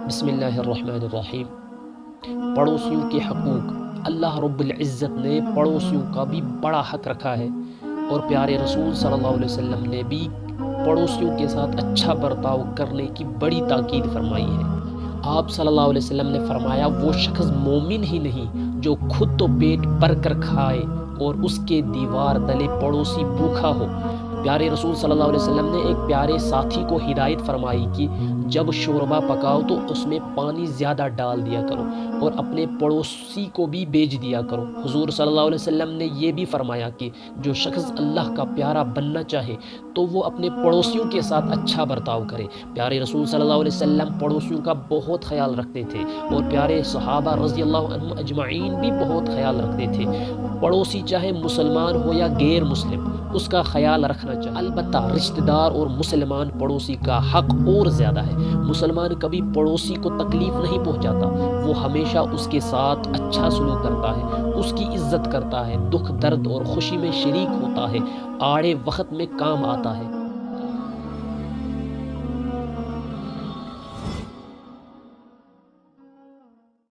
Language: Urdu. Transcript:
بسم اللہ الرحمن الرحیم۔ پڑوسیوں کے حقوق۔ اللہ رب العزت نے پڑوسیوں کا بھی بڑا حق رکھا ہے، اور پیارے رسول صلی اللہ علیہ وسلم نے بھی پڑوسیوں کے ساتھ اچھا برتاؤ کرنے کی بڑی تاکید فرمائی ہے۔ آپ صلی اللہ علیہ وسلم نے فرمایا، وہ شخص مومن ہی نہیں جو خود تو پیٹ بھر کر کھائے اور اس کے دیوار تلے پڑوسی بھوکا ہو۔ پیارے رسول صلی اللہ علیہ وسلم نے ایک پیارے ساتھی کو ہدایت فرمائی کہ جب شوربہ پکاؤ تو اس میں پانی زیادہ ڈال دیا کرو اور اپنے پڑوسی کو بھی بھیج دیا کرو۔ حضور صلی اللہ علیہ وسلم نے یہ بھی فرمایا کہ جو شخص اللہ کا پیارا بننا چاہے تو وہ اپنے پڑوسیوں کے ساتھ اچھا برتاؤ کرے۔ پیارے رسول صلی اللہ علیہ وسلم پڑوسیوں کا بہت خیال رکھتے تھے، اور پیارے صحابہ رضی اللہ عنہم اجمعین بھی بہت خیال رکھتے تھے۔ پڑوسی چاہے مسلمان ہو یا غیر مسلم، اس کا خیال رکھنا چاہیے۔ البتہ رشتہ دار اور مسلمان پڑوسی کا حق اور زیادہ ہے۔ مسلمان کبھی پڑوسی کو تکلیف نہیں پہنچاتا، وہ ہمیشہ اس کے ساتھ اچھا سلوک کرتا ہے، اس کی عزت کرتا ہے، دکھ درد اور خوشی میں شریک ہوتا ہے، آڑے وقت میں کام آتا ہے۔